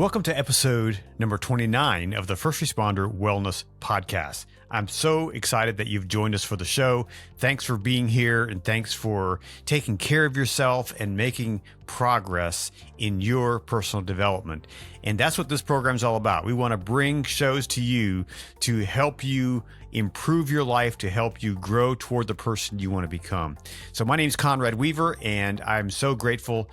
Welcome to episode number 29 of the First Responder Wellness Podcast. I'm so excited that you've joined us for the show. Thanks for being here, and thanks for taking care of yourself and making progress in your personal development. And that's what this program is all about. We want to bring shows to you to help you improve your life, to help you grow toward the person you want to become. So my name is Conrad Weaver, and I'm so grateful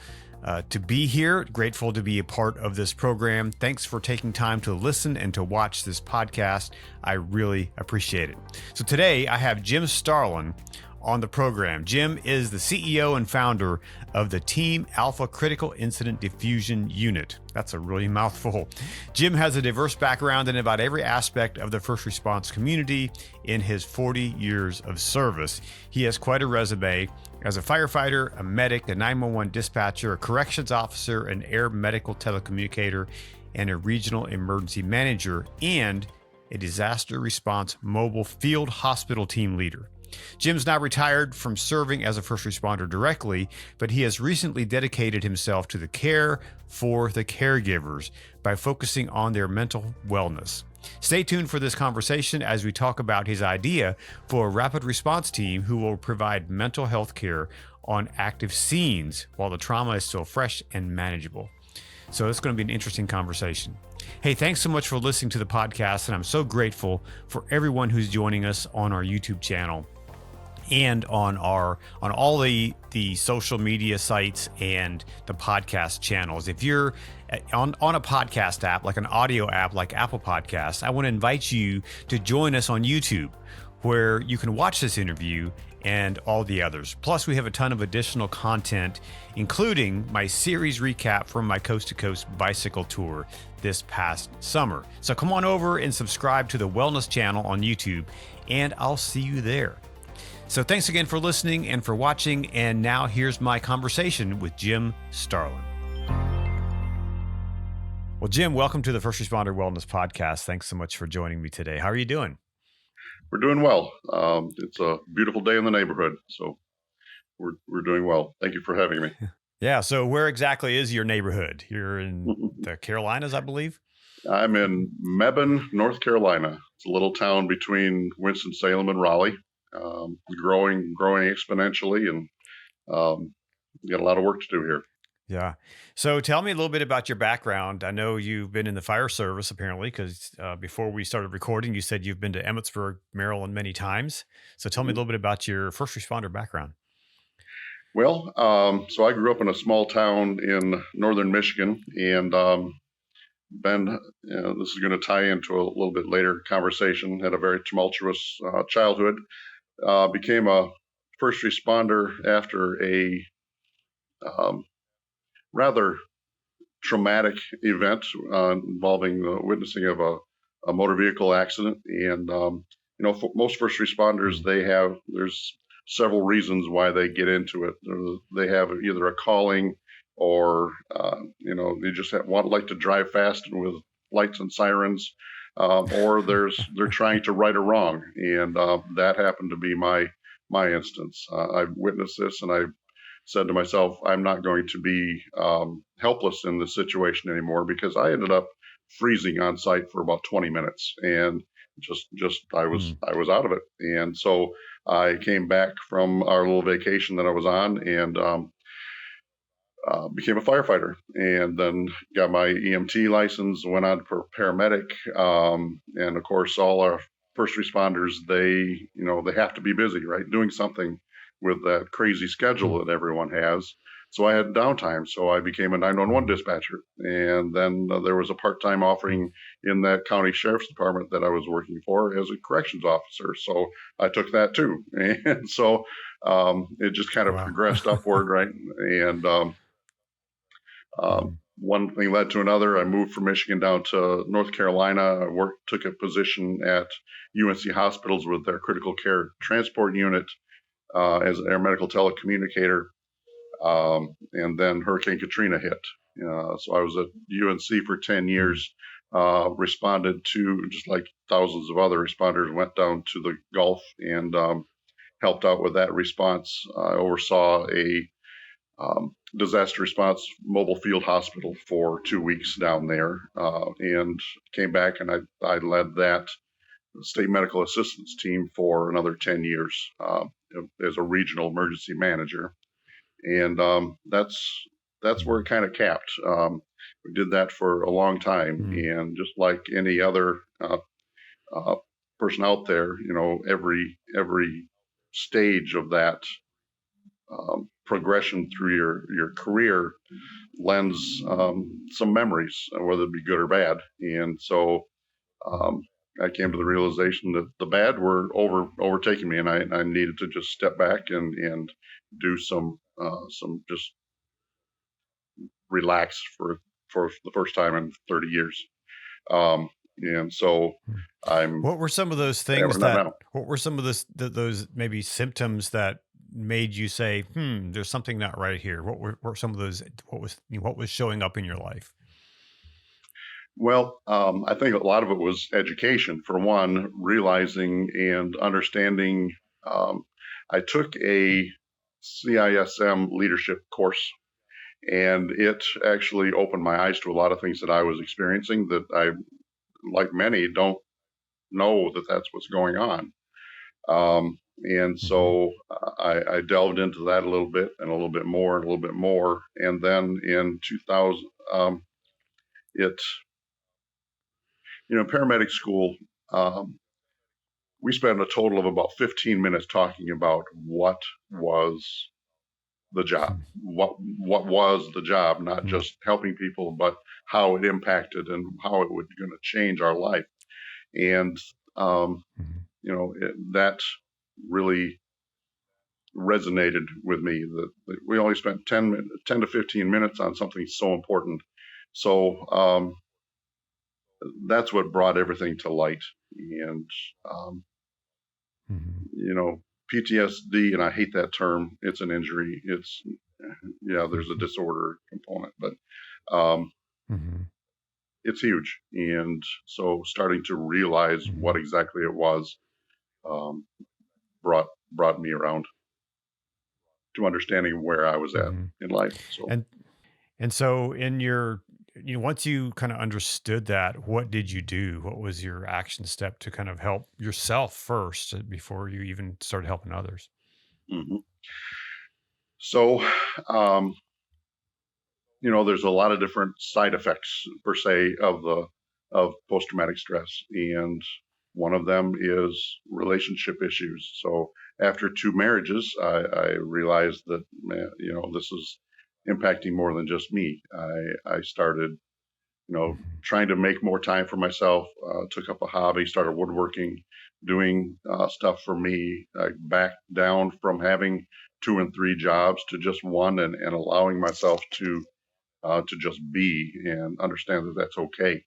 to be here, grateful to be a part of this program. Thanks for taking time to listen and to watch this podcast. I really appreciate it. So today I have Jim Starlin on the program. Jim is the CEO and founder of the Team Alpha Critical Incident Diffusion Unit. That's a really mouthful. Jim has a diverse background in about every aspect of the first response community in his 40 years of service. He has quite a resume as a firefighter, a medic, a 911 dispatcher, a corrections officer, an air medical telecommunicator, and a regional emergency manager, and a disaster response mobile field hospital team leader. Jim's now retired from serving as a first responder directly, but he has recently dedicated himself to the care for the caregivers by focusing on their mental wellness. Stay tuned for this conversation as we talk about his idea for a rapid response team who will provide mental health care on active scenes while the trauma is still fresh and manageable. So it's going to be an interesting conversation. Hey, thanks so much for listening to the podcast, and I'm so grateful for everyone who's joining us on our YouTube channel and on all the social media sites and the podcast channels. If you're on a podcast app, like an audio app like Apple Podcasts, I want to invite you to join us on YouTube, where you can watch this interview and all the others. Plus, we have a ton of additional content, including my series recap from my coast-to-coast bicycle tour this past summer. So come on over and subscribe to the Wellness channel on YouTube, and I'll see you there. So thanks again for listening and for watching. And now here's my conversation with Jim Starlin. Well, Jim, welcome to the First Responder Wellness Podcast. Thanks so much for joining me today. How are you doing? We're doing well. It's a beautiful day in the neighborhood, so we're doing well. Thank you for having me. Yeah. So where exactly is your neighborhood? You're in the Carolinas, I believe? I'm in Mebane, North Carolina. It's a little town between Winston-Salem and Raleigh. Growing exponentially, and got a lot of work to do here. Yeah. So tell me a little bit about your background. I know you've been in the fire service, apparently, because before we started recording, you said you've been to Emmitsburg, Maryland many times. So tell me a little bit about your first responder background. Well, so I grew up in a small town in northern Michigan, and this is going to tie into a little bit later conversation. Had a very tumultuous childhood. Became a first responder after a rather traumatic event involving the witnessing of a motor vehicle accident. And, for most first responders, there's several reasons why they get into it. They have either a calling or, they just like to drive fast and with lights and sirens. Or they're trying to right a wrong, and that happened to be my instance. I witnessed this, and I said to myself, I'm not going to be helpless in this situation anymore, because I ended up freezing on site for about 20 minutes, and I was out of it. And so I came back from our little vacation that I was on, and became a firefighter, and then got my EMT license, went on for paramedic. And of course, all our first responders, they have to be busy, right? Doing something with that crazy schedule that everyone has. So I had downtime. So I became a 911 dispatcher. And then there was a part-time offering in that county sheriff's department that I was working for as a corrections officer. So I took that too. And so it just kind of progressed upward, right? And one thing led to another. I moved from Michigan down to North Carolina. I took a position at UNC hospitals with their critical care transport unit as an air medical telecommunicator. And then Hurricane Katrina hit. So I was at UNC for 10 years, responded to, just like thousands of other responders, went down to the Gulf and helped out with that response. I oversaw a disaster response mobile field hospital for 2 weeks down there, and came back, and I led that state medical assistance team for another 10 years as a regional emergency manager. And that's where it kind of capped. We did that for a long time, and just like any other person out there, every stage of that progression through your career lends some memories, whether it be good or bad. And so I came to the realization that the bad were overtaking me, and I needed to just step back and do some just relax for the first time in 30 years. And so What were some of those things what were some of those maybe symptoms that made you say, there's something not right here? What were some of those, what was showing up in your life? Well, I think a lot of it was education. For one, realizing and understanding. I took a CISM leadership course, and it actually opened my eyes to a lot of things that I was experiencing that I, like many, don't know that that's what's going on. And so I delved into that a little bit and a little bit more and a little bit more. And then in 2000, paramedic school, we spent a total of about 15 minutes talking about what was the job, what was the job, not just helping people, but how it impacted and how it was going to change our life. And, that really resonated with me, that we only spent 10 to 15 minutes on something so important. So that's what brought everything to light. And, PTSD, and I hate that term. It's an injury. There's a disorder component, but it's huge. And so starting to realize what exactly it was brought me around to understanding where I was at in life. So and so in your, once you kind of understood that, what did you do? What was your action step to kind of help yourself first before you even started helping others? So, there's a lot of different side effects per se of post-traumatic stress, and one of them is relationship issues. So after 2 marriages, I realized that, this is impacting more than just me. I started, trying to make more time for myself, took up a hobby, started woodworking, doing stuff for me. I backed down from having 2 and 3 jobs to just one, and allowing myself to just be and understand that that's okay.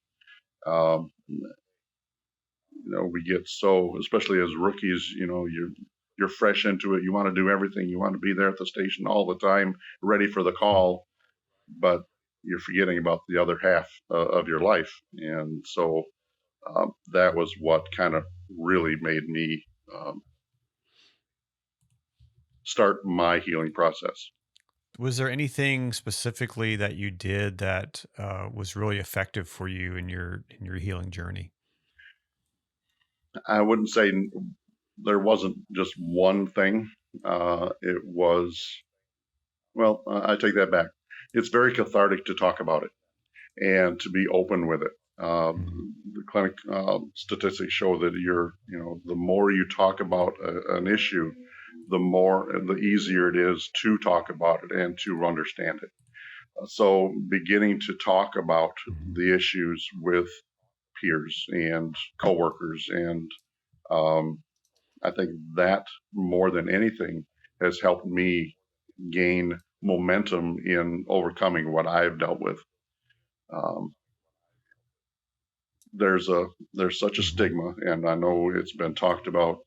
We get so, especially as rookies, you're fresh into it. You want to do everything. You want to be there at the station all the time, ready for the call, but you're forgetting about the other half of your life. And so that was what kind of really made me start my healing process. Was there anything specifically that you did that was really effective for you in your healing journey? I wouldn't say there wasn't just one thing. It was, well, I take that back. It's very cathartic to talk about it and to be open with it. The clinic statistics show that the more you talk about an issue, the easier it is to talk about it and to understand it. So beginning to talk about the issues with peers and coworkers, and I think that more than anything has helped me gain momentum in overcoming what I've dealt with. There's such a stigma, and I know it's been talked about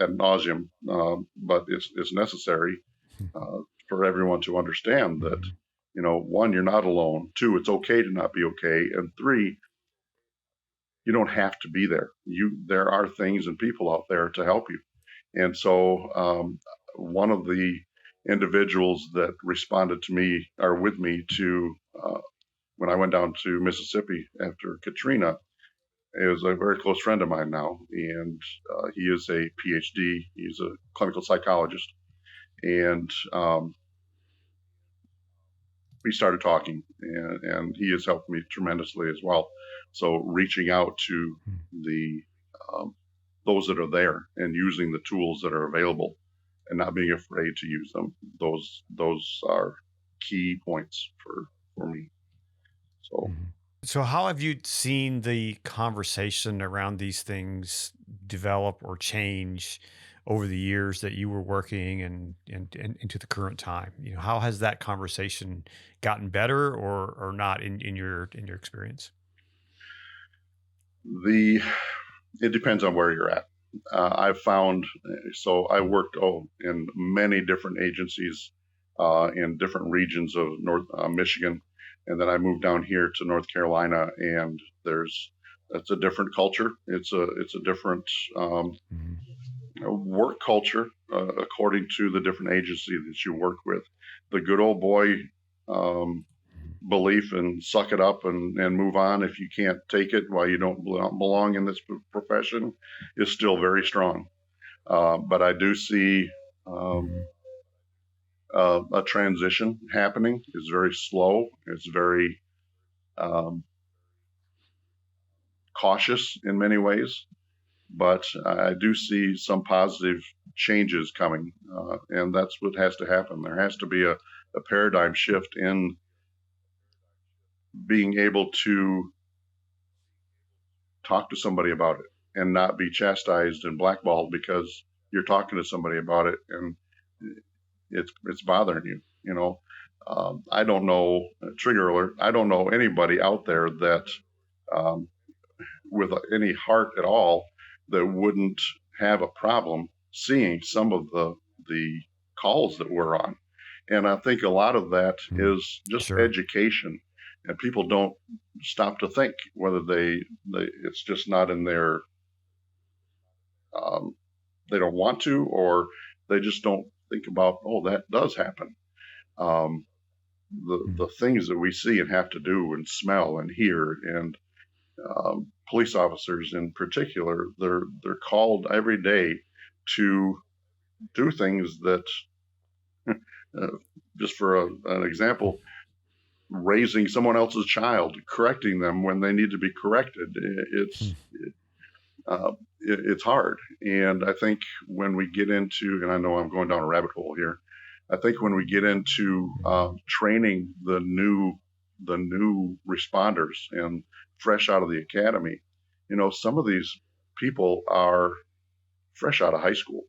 ad nauseum, but it's necessary for everyone to understand that, one, you're not alone. 2, it's okay to not be okay. And 3, you don't have to be there. There are things and people out there to help you. And so one of the individuals that responded to me or with me to when I went down to Mississippi after Katrina. Is a very close friend of mine now, and he is a PhD. He's a clinical psychologist, and we started talking, and he has helped me tremendously as well. So reaching out to the those that are there and using the tools that are available, and not being afraid to use them. Those are key points for me. So. So, how have you seen the conversation around these things develop or change over the years that you were working and into the current time? You know, how has that conversation gotten better or not in your experience? The It depends on where you're at. I've found, so I worked in many different agencies in different regions of North Michigan, and then I moved down here to North Carolina, and it's a different culture. It's a different work culture according to the different agency that you work with. The good old boy belief and suck it up and move on if you can't take it while you don't belong in this profession is still very strong. But I do see a transition happening. It's very slow. It's very cautious in many ways, but I do see some positive changes coming, and that's what has to happen. There has to be a paradigm shift in being able to talk to somebody about it and not be chastised and blackballed because you're talking to somebody about it and it's bothering you. You know, I don't know, trigger alert, I don't know anybody out there that with any heart at all that wouldn't have a problem seeing some of the calls that we're on. And I think a lot of that is just education, and people don't stop to think whether they it's just not in their they don't want to, or they just don't think about, oh, that does happen. The things that we see and have to do and smell and hear, and police officers in particular, they're called every day to do things that just for an example, raising someone else's child, correcting them when they need to be corrected. It's hard. And I think when we get into, and I know I'm going down a rabbit hole here, I think when we get into training the new responders and fresh out of the academy, you know, some of these people are fresh out of high school.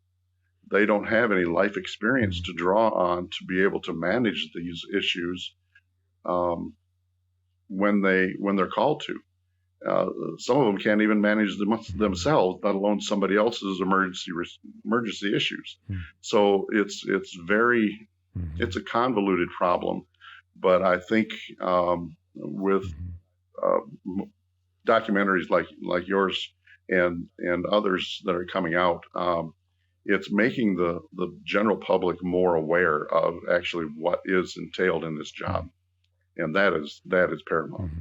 They don't have any life experience to draw on to be able to manage these issues when they're called to. Some of them can't even manage themselves, let alone somebody else's emergency issues. So it's very it's a convoluted problem. But I think with documentaries like yours and others that are coming out, it's making the general public more aware of actually what is entailed in this job, and that is paramount.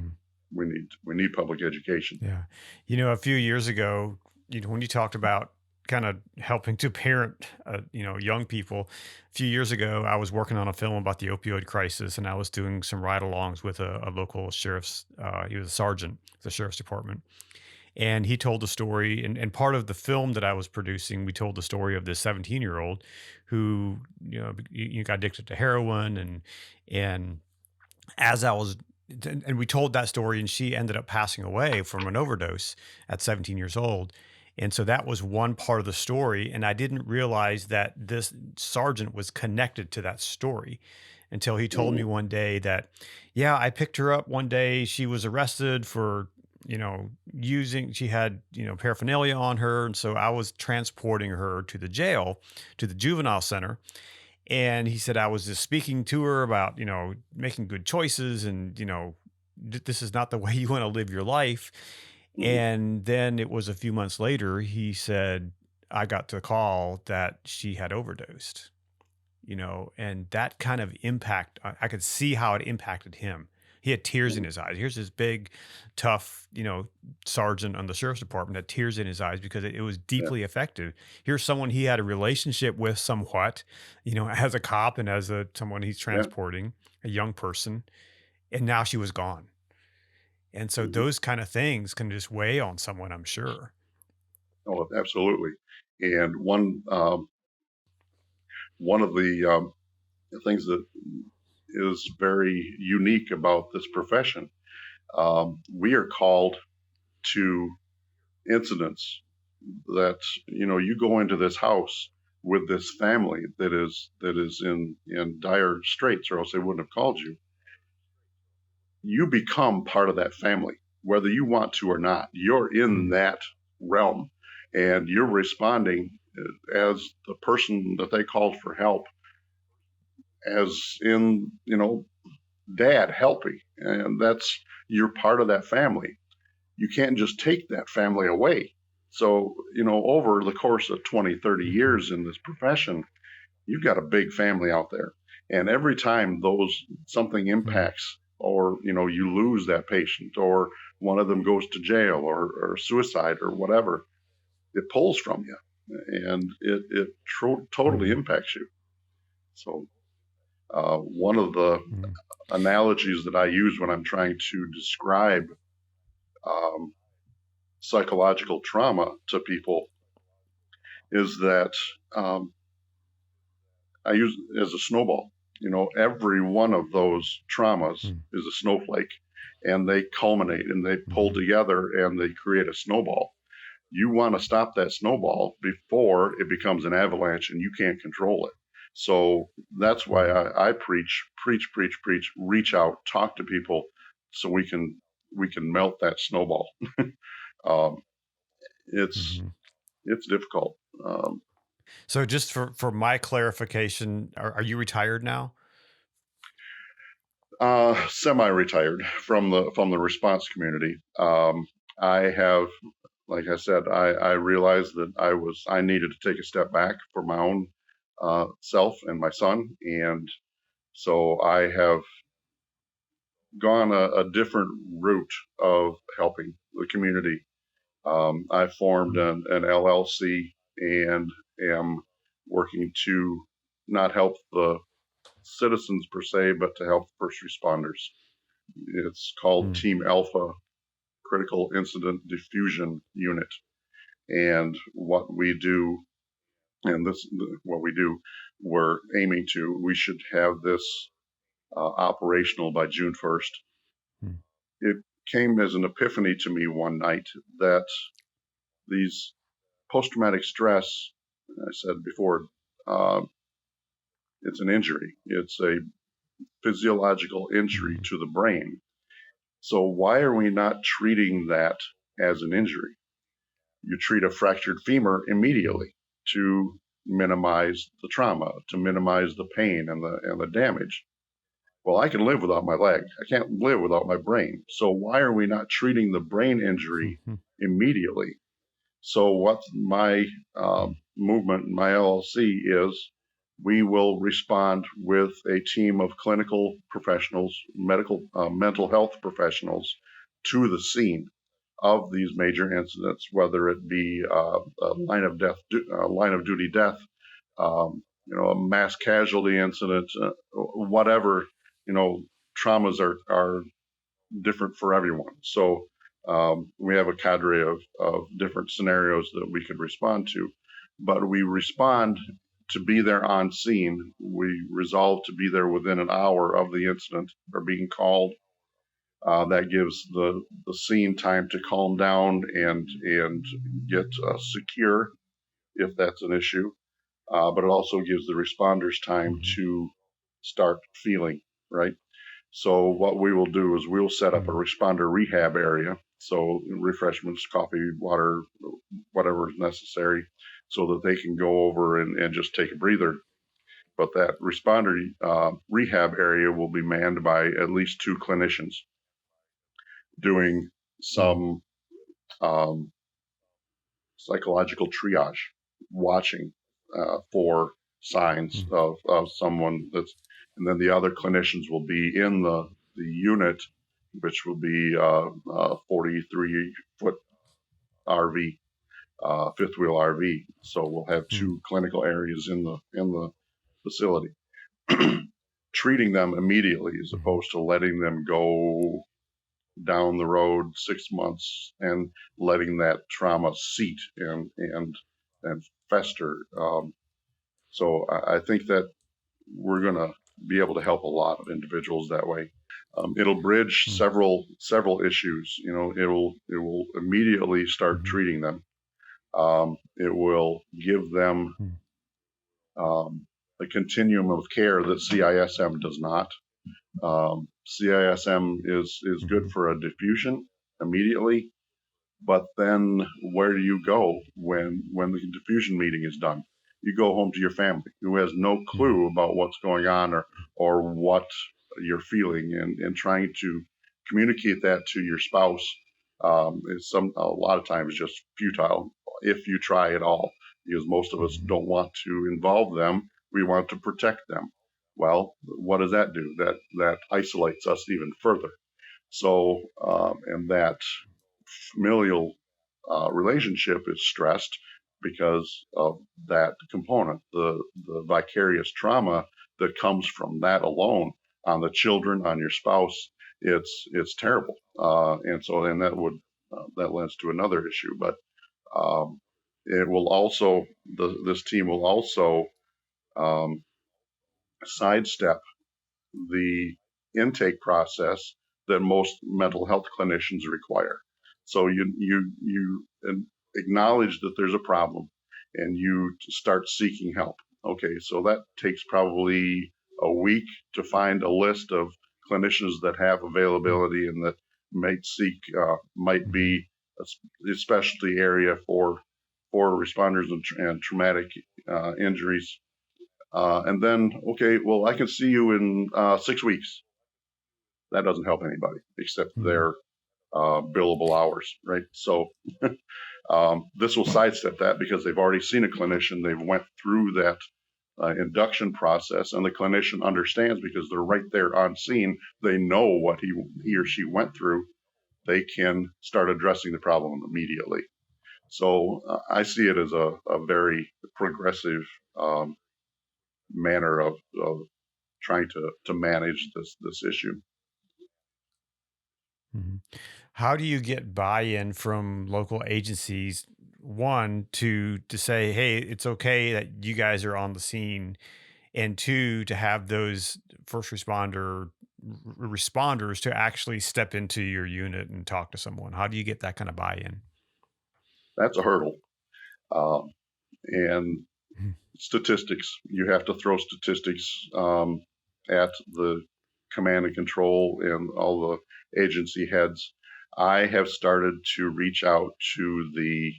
We need public education. Yeah, you know, a few years ago, you know, when you talked about kind of helping to parent, you know, young people, a few years ago, I was working on a film about the opioid crisis, and I was doing some ride-alongs with a local sheriff's. He was a sergeant, the sheriff's department. And he told the story, and part of the film that I was producing, we told the story of this 17-year-old who, you know, you got addicted to heroin, and as I was, and we told that story, and she ended up passing away from an overdose at 17 years old. And so that was one part of the story, and I didn't realize that this sergeant was connected to that story until he told me one day that, yeah, I picked her up one day. She was arrested for, you know, she had, you know, paraphernalia on her. And so I was transporting her to the jail, to the juvenile center. And he said, I was just speaking to her about, you know, making good choices and, you know, this is not the way you want to live your life. And then it was a few months later, he said, I got the call that she had overdosed. and that kind of impact, I could see how it impacted him. He had tears in his eyes. Here's this big, tough, sergeant on the sheriff's department had tears in his eyes because it was Yeah. deeply effective. Here's someone he had a relationship with somewhat, as a cop and as someone he's Yeah. transporting, a young person, and now she was gone. And so Mhm. those kind of things can just weigh on someone, I'm sure. Oh, absolutely. And one of the things that is very unique about this profession, we are called to incidents that you go into this house with this family that is in dire straits, or else they wouldn't have called you. You become part of that family, whether you want to or not. You're in Hmm. that realm, and you're responding as the person that they called for help, as in dad helping, and that's you're part of that family. You can't just take that family away. So over the course of 20, 30 Hmm. years in this profession, you've got a big family out there, and every time those something Hmm. impacts, or you lose that patient, or one of them goes to jail, or suicide, or whatever, it pulls from you, and it totally Hmm. impacts you. So one of the Hmm. analogies that I use when I'm trying to describe um, psychological trauma to people is that um, I use it as a snowball. Every one of those traumas is a snowflake, and they culminate and they pull Hmm. together and they create a snowball. You want to stop that snowball before it becomes an avalanche and you can't control it. So that's why Hmm. I preach, preach, preach, preach, reach out, talk to people, so we can melt that snowball. Um, it's Hmm. it's difficult. So just for my clarification, are you retired now? Semi-retired from the response community. I have, like I said, I realized that I needed to take a step back for my own self and my son, and so I have gone a different route of helping the community. I formed Mm. an LLC and am working to not help the citizens per se, but to help first responders. It's called Mm. Team Alpha Critical Incident Diffusion Unit. And what we do, and this what we do, we're aiming to, we should have this operational by June 1st. Mm. It came as an epiphany to me one night that these post-traumatic stress, I said before, uh, it's an injury. It's a physiological injury Mhm. to the brain. So why are we not treating that as an injury? You treat a fractured femur Mm. immediately to minimize the trauma, to minimize the pain and the damage. Well, I can live without my leg. I can't live without my brain. So why are we not treating the brain injury Mhm. immediately? So what my Mm. movement, my LLC is, we will respond with a team of clinical professionals, mental health professionals, to the scene of these major incidents, whether it be a line of duty death, a mass casualty incident, whatever. Traumas are different for everyone. So we have a cadre of different scenarios that we could respond to, but we respond to be there on scene. We resolve to be there within an hour of the incident or being called. That gives the scene time to calm down and get secure if that's an issue. But it also gives the responders time Mhm. to start feeling right. So what we will do is we'll set up a Mm. responder rehab area. So refreshments, coffee, water, whatever is necessary, so that they can go over and just take a breather. But that responder rehab area will be manned by at least two clinicians doing Mm. some psychological triage, watching for signs of someone that's, and then the other clinicians will be in the unit, which will be 43-foot RV, fifth wheel RV. So we'll have two clinical areas in the facility, treating them immediately as opposed to letting them go down the road 6 months and letting that trauma seat and fester. So I think that we're going to be able to help a lot of individuals that way. It'll bridge several issues. You know, it will immediately start treating them. It will give them a continuum of care that CISM does not. CISM is good for a diffusion immediately, but then where do you go when the diffusion meeting is done? You go home to your family who has no clue about what's going on or what you're feeling, and trying to communicate that to your spouse is a lot of times just futile if you try at all, because most of us don't want to involve them. We want to protect them. Well, what does that do? That isolates us even further. So, and that familial relationship is stressed because of that component, the vicarious trauma that comes from that alone on the children, on your spouse. It's terrible, and so then that lends to another issue. But it will also, this team will also sidestep the intake process that most mental health clinicians require. So you acknowledge that there's a problem and you start seeking help. Okay, so that takes probably a week to find a list of clinicians that have availability and that might be a specialty area for responders and traumatic injuries. And then, okay, well, I can see you in 6 weeks. That doesn't help anybody except their billable hours, right? So this will sidestep that because they've already seen a clinician. They've went through that induction process, and the clinician understands because they're right there on scene. They know what he or she went through. They can start addressing the problem immediately. So I see it as a very progressive manner of trying to manage this issue. How do you get buy-in from local agencies? One, to say, hey, it's okay that you guys are on the scene, and two, to have those first responders to actually step into your unit and talk to someone. How do you get that kind of buy-in? That's a hurdle. And statistics, you have to throw statistics at the command and control and all the agency heads. I have started to reach out to the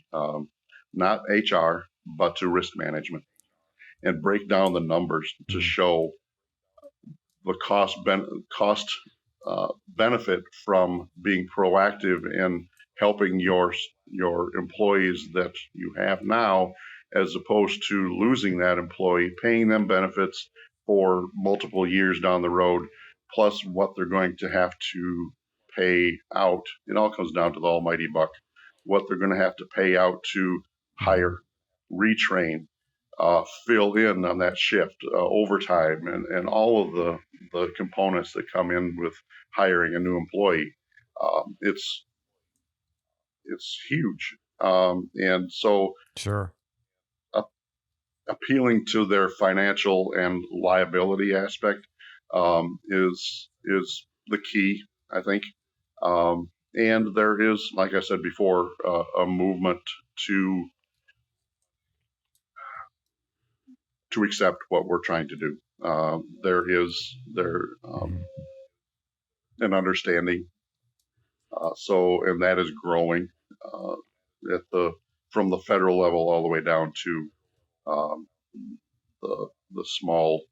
not HR, but to risk management and break down the numbers to show the cost benefit from being proactive in helping your employees that you have now, as opposed to losing that employee, paying them benefits for multiple years down the road, plus what they're going to have to pay out. It all comes down to the almighty buck. What they're going to have to pay out to hire, retrain, fill in on that shift, overtime, and all of the components that come in with hiring a new employee. It's huge. And so Sure. Appealing to their financial and liability aspect is the key, I think. And there is, like I said before, a movement to accept what we're trying to do. There is an understanding. And that is growing from the federal level all the way down to the small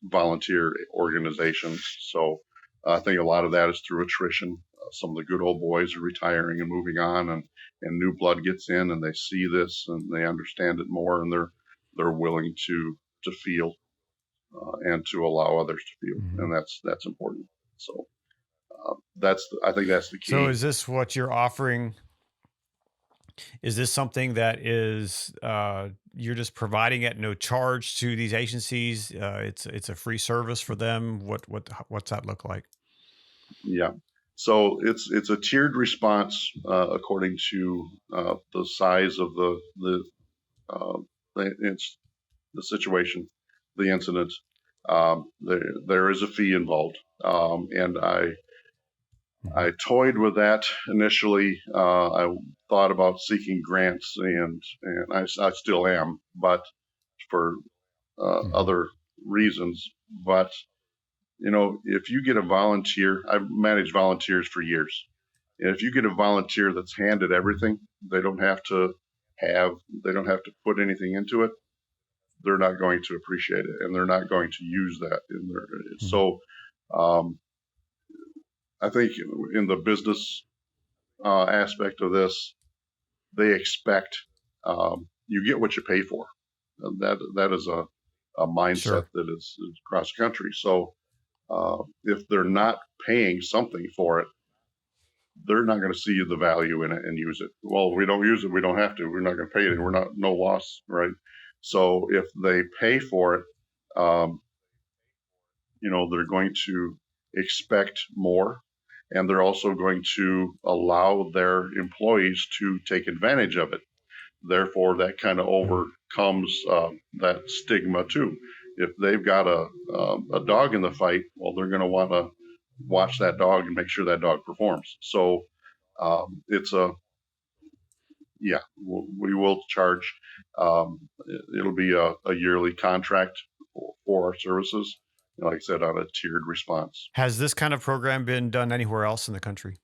volunteer organizations. So I think a lot of that is through attrition. Some of the good old boys are retiring and moving on, and new blood gets in, and they see this and they understand it more, and they're they're willing to feel and to allow others to feel, and that's important. So I think that's the key. So is this what you're offering? Is this something that is you're just providing at no charge to these agencies? It's a free service for them. What's that look like? Yeah. So it's a tiered response according to the size of it's the situation, the incident. There is a fee involved, and I toyed with that initially. I thought about seeking grants, and I still am, but for other reasons. But if you get a volunteer, I've managed volunteers for years. And if you get a volunteer that's handed everything, they don't have to put anything into it. They're not going to appreciate it, and they're not going to use that in their. So, I think in the business aspect of this, they expect you get what you pay for. That is a mindset that is across the country. So if they're not paying something for it, they're not going to see the value in it and use it. Well, we don't use it. We don't have to. We're not going to pay it. We're not no loss, right? So if they pay for it, they're going to expect more, and they're also going to allow their employees to take advantage of it. Therefore, that kind of overcomes that stigma too. If they've got a dog in the fight, well, they're going to want to watch that dog and make sure that dog performs. So we will charge. It'll be a yearly contract for our services. Like I said, on a tiered response. Has this kind of program been done anywhere else in the country?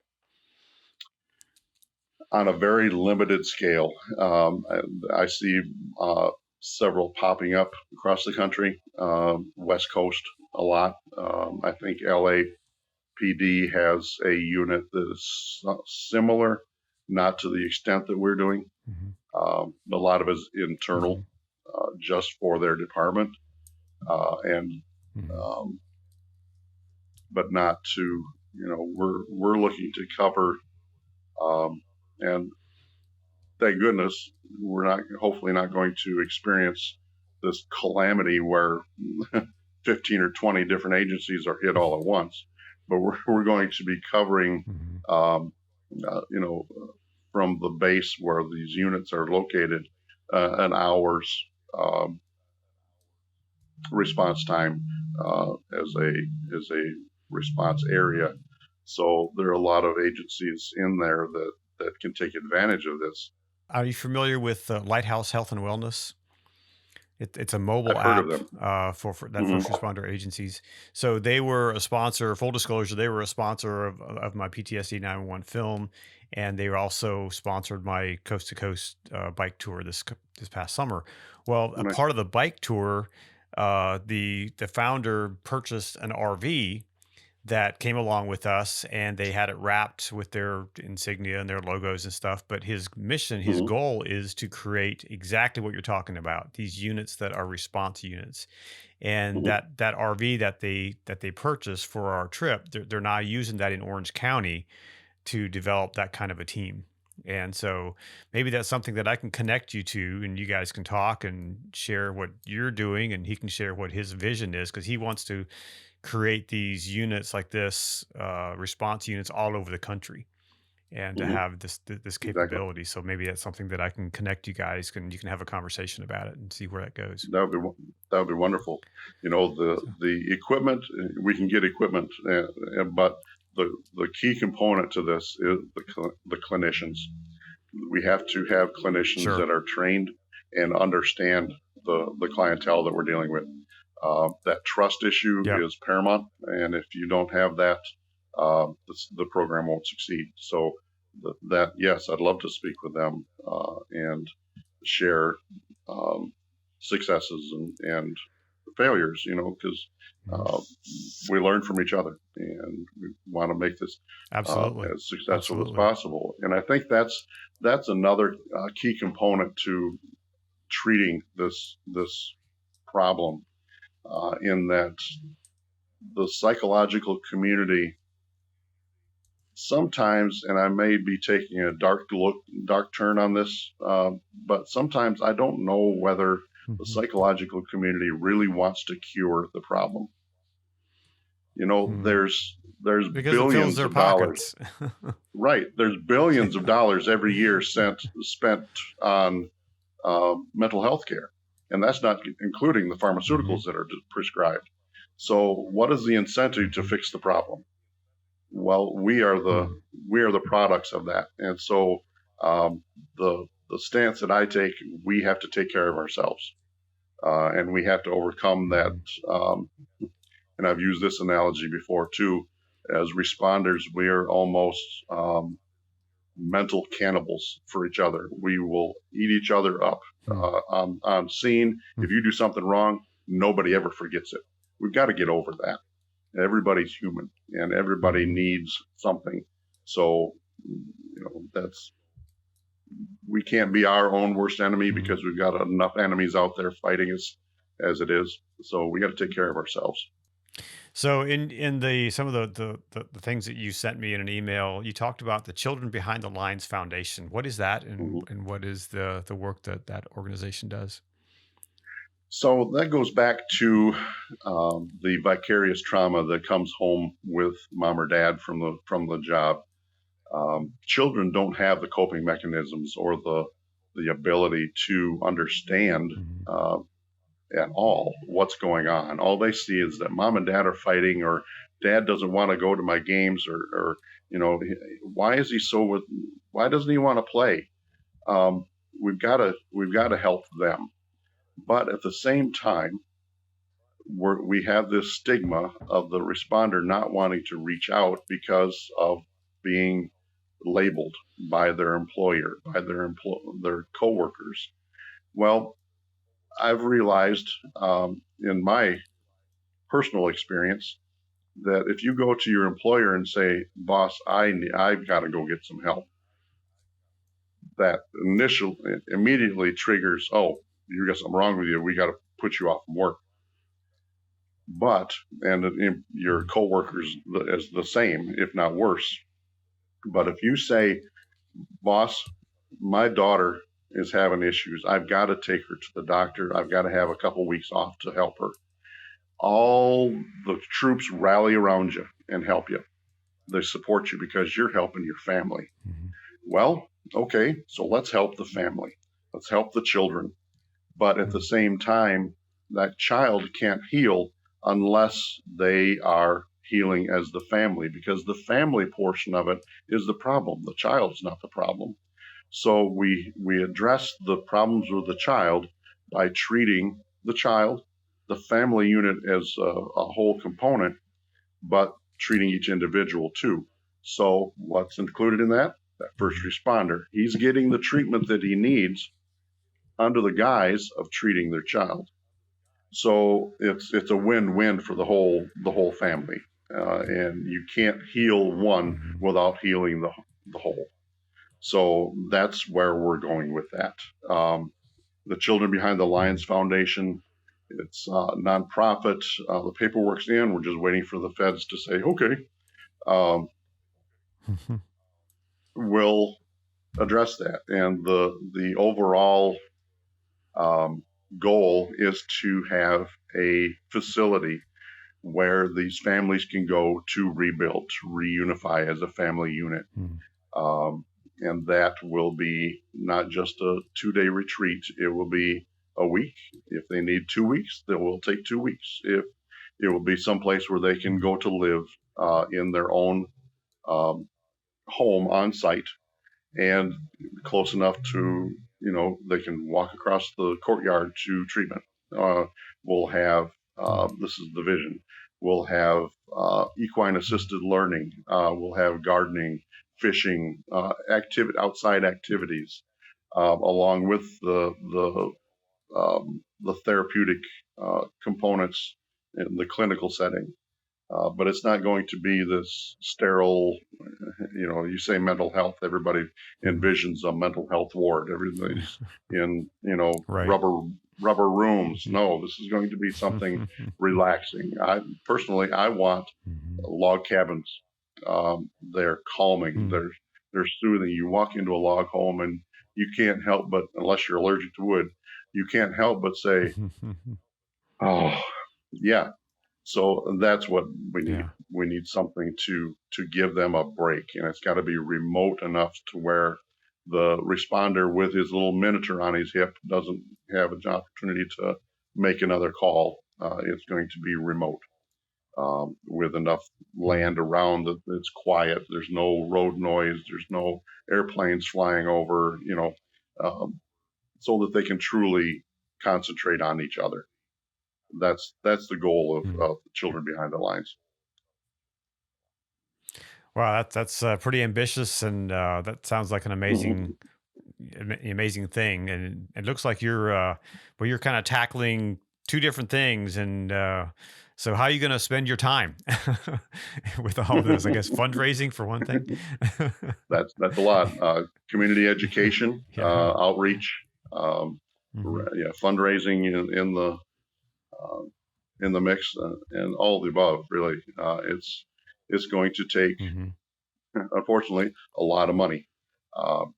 On a very limited scale. I see several popping up across the country, West Coast a lot. I think LAPD has a unit that is similar, not to the extent that we're doing. A lot of it is internal, just for their department, but not to, we're looking to cover, and thank goodness we're hopefully not going to experience this calamity where 15 or 20 different agencies are hit all at once, but we're going to be covering, from the base where these units are located, an hour's response time as a response area. So there are a lot of agencies in there that can take advantage of this. Are you familiar with Lighthouse Health and Wellness? It's a mobile I've heard app for that first responder agencies. So they were a sponsor. Full disclosure, they were a sponsor of my PTSD 911 film, and they also sponsored my coast to coast bike tour this past summer. Well, a part of the bike tour, the founder purchased an RV that came along with us, and they had it wrapped with their insignia and their logos and stuff. But his mission, his goal is to create exactly what you're talking about, these units that are response units. And that RV that they purchased for our trip, they're now using that in Orange County to develop that kind of a team. And so maybe that's something that I can connect you to, and you guys can talk and share what you're doing, and he can share what his vision is, because he wants to create these units like this, response units all over the country, and to have this capability. So maybe that's something that I can connect you guys, and you can have a conversation about it and see where that goes. That would be wonderful. The equipment, we can get equipment, but the key component to this is the clinicians. We have to have clinicians that are trained and understand the clientele that we're dealing with. That trust issue is paramount, and if you don't have that, the program won't succeed. So yes, I'd love to speak with them and share successes and failures, because we learn from each other, and we want to make this as successful as possible. And I think that's another key component to treating this problem, in that the psychological community sometimes, and I may be taking a dark turn on this, but sometimes I don't know whether the psychological community really wants to cure the problem. There's because billions it of pockets. dollars. Right. There's billions of dollars every year spent on mental health care. And that's not including the pharmaceuticals that are prescribed. So what is the incentive to fix the problem? Well, we are the products of that. And so the stance that I take, we have to take care of ourselves. And we have to overcome that. And I've used this analogy before too. As responders, we are almost mental cannibals for each other. We will eat each other up on scene. If you do something wrong, nobody ever forgets it. We've got to get over that. Everybody's human, and everybody needs something. So, we can't be our own worst enemy because we've got enough enemies out there fighting us as it is. So we got to take care of ourselves. So in the some of the things that you sent me in an email, you talked about the Children Behind the Lines Foundation. What is that, and what is the work that organization does? So that goes back to the vicarious trauma that comes home with mom or dad from the job. Children don't have the coping mechanisms or the ability to understand at all what's going on. All they see is that mom and dad are fighting, or dad doesn't want to go to my games, or why doesn't he want to play? We've got to help them. But at the same time, we have this stigma of the responder not wanting to reach out because of being labeled by their employer, by their coworkers. Well, I've realized in my personal experience that if you go to your employer and say, "Boss, I've got to go get some help," that immediately triggers, "Oh, you got something wrong with you. We got to put you off from work." And your coworkers is the same, if not worse. But if you say, "Boss, my daughter is having issues. I've got to take her to the doctor. I've got to have a couple weeks off to help her," all the troops rally around you and help you. They support you because you're helping your family. Well, okay, so let's help the family. Let's help the children. But at the same time, that child can't heal unless they are healing as the family, because the family portion of it is the problem. The child is not the problem. So we address the problems with the child by treating the child, the family unit as a whole component, but treating each individual too. So what's included in that? That first responder. He's getting the treatment that he needs under the guise of treating their child. So it's a win-win for the whole family, and you can't heal one without healing the whole. So that's where we're going with that. The Children Behind the Lines Foundation, it's a nonprofit. The paperwork's in. We're just waiting for the feds to say, okay, we'll address that. And the overall goal is to have a facility where these families can go to rebuild, to reunify as a family unit. And that will be not just a 2-day retreat. It will be a week. If they need 2 weeks, they will take 2 weeks. If it will be someplace where they can go to live in their own home on site, and close enough to, they can walk across the courtyard to treatment. We'll have, this is the vision, we'll have equine assisted learning. We'll have gardening, fishing, outside activities, along with the therapeutic components in the clinical setting. But it's not going to be this sterile, you say mental health, everybody envisions a mental health ward. Everybody's in, Right. rubber rooms. No, this is going to be something relaxing. I want log cabins. They're calming. They're soothing. You walk into a log home and you can't help but, unless you're allergic to wood, you can't help but say, "Oh, yeah." So that's what we need. Yeah. We need something to give them a break, and it's got to be remote enough to where the responder with his little miniature on his hip doesn't have an opportunity to make another call. It's going to be remote, with enough land around that it's quiet. There's no road noise. There's no airplanes flying over. So that they can truly concentrate on each other. That's the goal of the children behind the lines. Wow, that's pretty ambitious, and that sounds like an amazing thing. And it looks like you're kind of tackling two different things. And so, how are you going to spend your time with all this? I guess fundraising for one thing. That's a lot. Community education, Yeah. outreach, um, Hmm. fundraising uh, in the mix, and all of the above. Really, it's going to take, Hmm. unfortunately, a lot of money,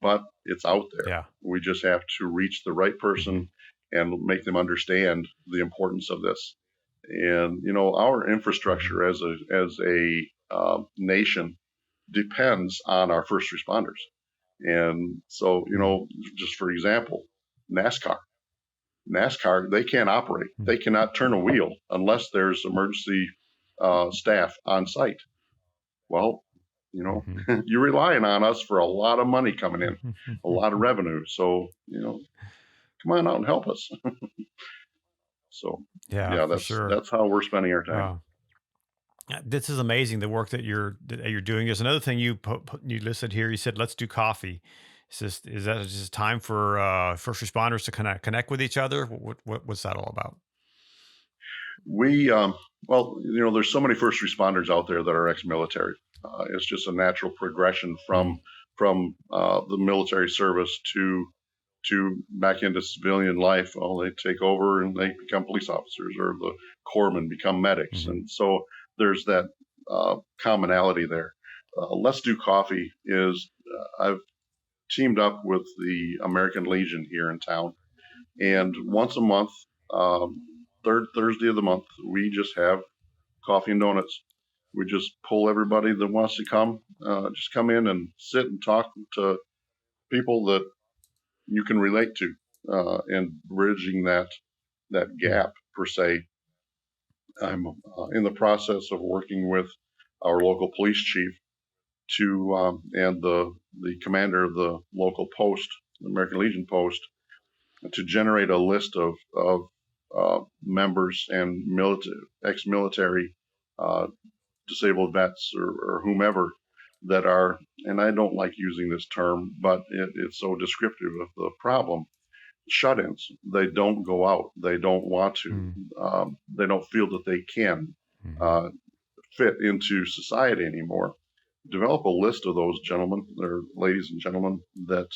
but it's out there. Yeah. We just have to reach the right Hmm. person and make them understand the importance of this. And our Hmm. infrastructure as a nation depends on our first responders. And so, just for example, NASCAR. NASCAR, they can't operate. They cannot turn a wheel unless there's emergency staff on site. Well, Hmm. you're relying on us for a lot of money coming in, a lot of revenue. So, come on out and help us. So, Yeah, yeah, for that's sure. that's how we're spending our time. Wow. This is amazing. The work that you're doing. There's another thing you listed here. You said, "Let's do coffee." Is that just time for first responders to connect with each other? What's that all about? We, well, there's so many first responders out there that are ex-military. It's just a natural progression Mm, from the military service to back into civilian life. Well, they take over and they become police officers, or the corpsmen become medics, mhm, and so there's that commonality there. Let's Do Coffee is I've teamed up with the American Legion here in town, and once a month, um, third Thursday of the month, we just have coffee and donuts. We just pull everybody that wants to come, just come in and sit and talk to people that you can relate to, and bridging that mm, gap per se. I'm in the process of working with our local police chief to and the commander of the local post, the American Legion post, to generate a list of members and ex-military, uh, disabled vets, or whomever that are, and I don't like using this term, but it's so descriptive of the problem. Shut-ins. They don't go out. They don't want to. mm, They don't feel that they can mhm, uh, fit into society anymore. Develop a list of those gentlemen or ladies and gentlemen that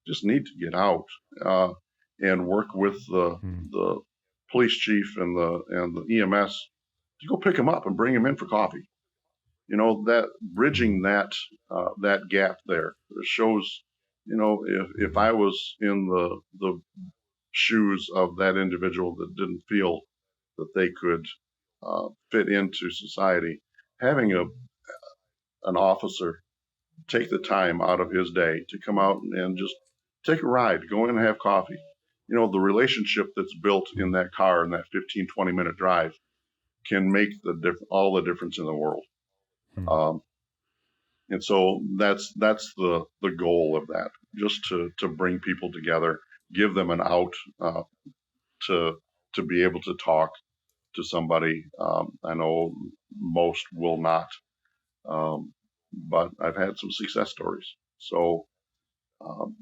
just need to get out, uh, and work with mm, the police chief and the EMS to go pick them up and bring them in for coffee. That mm, bridging that gap there shows. If mhm, I was in the shoes of that individual that didn't feel that they could fit into society, having an officer take the time out of his day to come out and just take a ride, go in and have coffee. The relationship that's built in mm, that car in that 15, 20-minute drive can make all the difference in the world. mm, Um, and so that's the goal of that, just to bring people together, give them an out, to to be able to talk to somebody. I know most will not, um, but I've had some success stories. So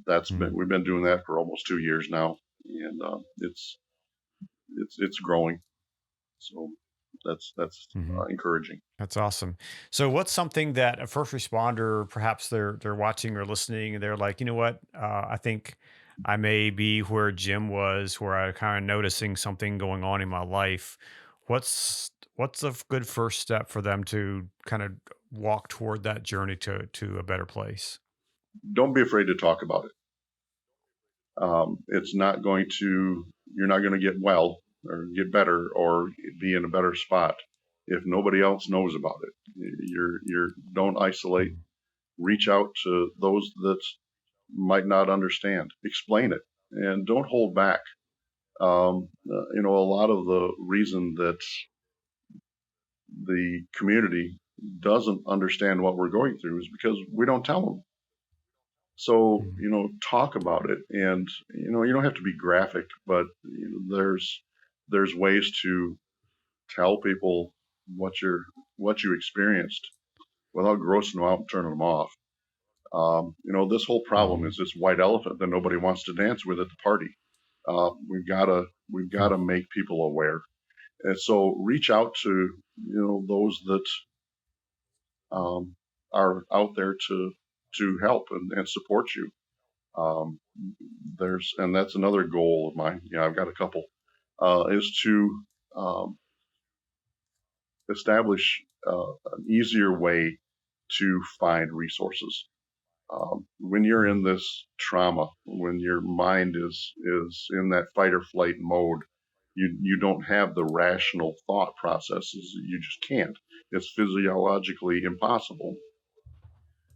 that's been mm. we've been doing that for almost 2 years now, and it's growing. So That's encouraging. That's awesome. So, what's something that a first responder, perhaps they're watching or listening, and they're like, you know what, I think I may be where Jim was, where I kind of noticing something going on in my life. What's a good first step for them to kind of walk toward that journey to a better place? Don't be afraid to talk about it. It's not going to, you're not going to get well or get better or be in a better spot if nobody else knows about it. Don't isolate. Mhm. Reach out to those that might not understand. Explain it, and don't hold back. A lot of the reason that the community doesn't understand what we're going through is because we don't tell them. So, Mhm. talk about it, and you don't have to be graphic, but there's ways to tell people what you experienced without grossing them out and turning them off. This whole problem Mhm. is this white elephant that nobody wants to dance with at the party. We've got to make people aware, and so reach out to those that um, are out there to help and support you. Um, and that's another goal of mine. Yeah, I've got a couple. Is to um, establish an easier way to find resources. When you're in Mhm. this trauma, when your mind is in that fight or flight mode, you don't have the rational thought processes. You just can't. It's physiologically impossible.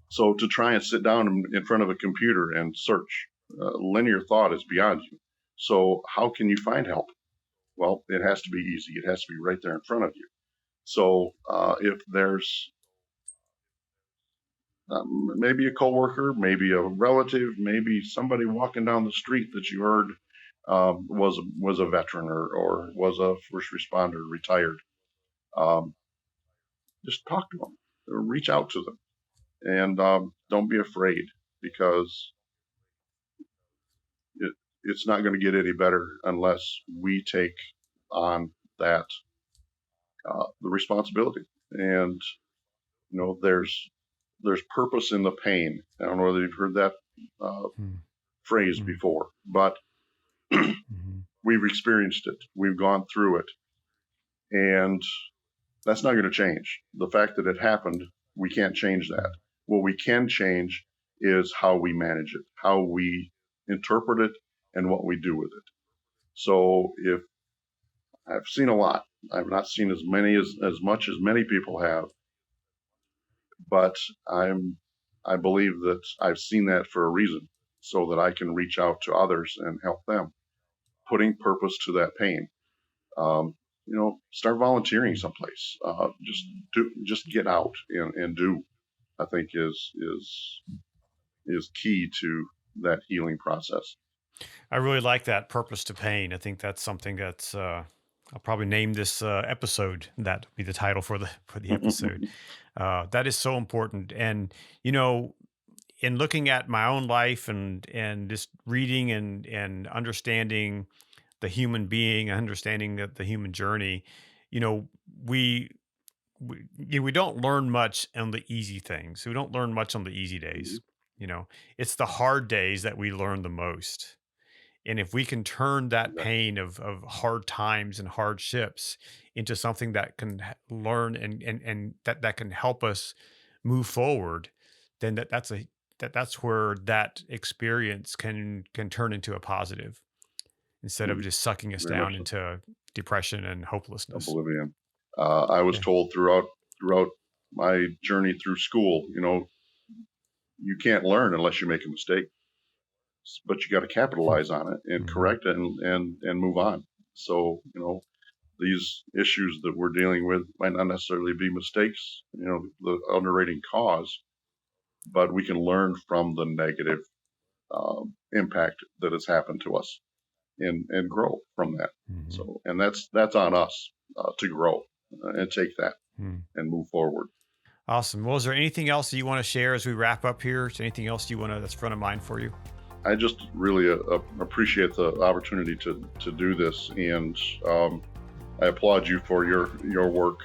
So to try and sit down in front of a computer and search, linear thought is beyond you. So how can you find help? Well, it has to be easy. It has to be right there in front of you. So if there's maybe a coworker, maybe a relative, maybe somebody walking down the street that you heard was a veteran or was a first responder, retired, um, just talk to them, or reach out to them, and don't be afraid because it, it's not going to get any better unless we take on that the responsibility. And there's purpose in the pain. I don't know whether you've heard that uh, Mhm. phrase Mhm. before, but Mhm. we've experienced it. We've gone through it, and that's not going to change. The fact that it happened, we can't change that. What we can change is how we manage it, how we interpret it, and what we do with it. So if I've seen a lot, I've not seen as much as many people have, but I believe that I've seen that for a reason, so that I can reach out to others and help them, putting purpose to that pain. Start volunteering Mhm. someplace. Just get out and do. I think is key to that healing process. I really like that purpose to pain. I think that's something that's I'll probably name this episode. That would be the title for the episode. That is so important. And you know, in looking at my own life and just reading and understanding the human being, understanding the human journey, you know, we we don't learn much on the easy things. We don't learn much on the easy days. Mhm. You know, it's the hard days that we learn the most. And if we can turn that Exactly. pain of hard times and hardships into something that can learn and that can help us move forward, then that's where that experience can turn into a positive instead of Mhm. just sucking us Very down much so. into depression and hopelessness. Oblivion. I was Yeah. told throughout my journey through school, you can't learn unless you make a mistake, but you got to capitalize on it and Hmm. correct it and move on. So these issues that we're dealing with might not necessarily be mistakes, the underrating cause, but we can learn from the negative impact that has happened to us and grow from that. Hmm. So, and that's on us to grow and take that and move forward. Awesome. Well, is there anything else that you want to share as we wrap up here? Is there anything else you want to that's front of mind for you? I just really appreciate the opportunity to do this, and um, I applaud you for your work.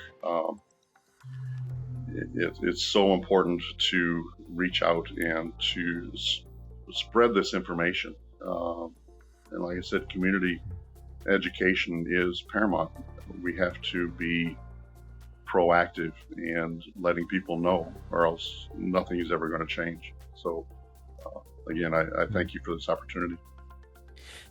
It's so important to reach out and to spread this information. And like I said, community education is paramount. We have to be proactive and letting people know, or else nothing is ever going to change. So again, I thank you for this opportunity.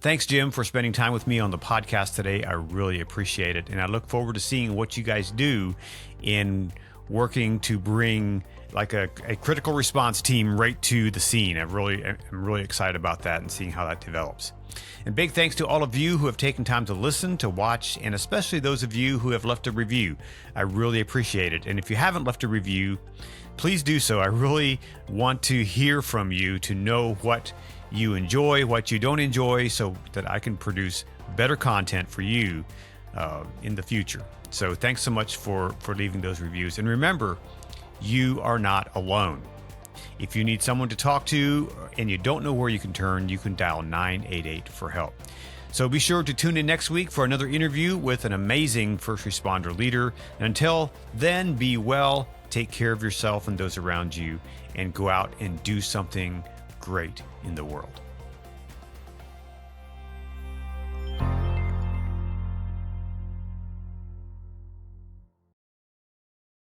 Thanks, Jim, for spending time with me on the podcast today. I really appreciate it. And I look forward to seeing what you guys do in working to bring like a critical response team right to the scene. I'm really excited about that and seeing how that develops. And big thanks to all of you who have taken time to listen, to watch, and especially those of you who have left a review. I really appreciate it. And if you haven't left a review, please do so. I really want to hear from you to know what you enjoy, what you don't enjoy, so that I can produce better content for you in the future. So thanks so much for leaving those reviews. And remember, you are not alone. If you need someone to talk to and you don't know where you can turn, you can dial 988 for help. So be sure to tune in next week for another interview with an amazing first responder leader. And until then, be well, take care of yourself and those around you, and go out and do something great in the world.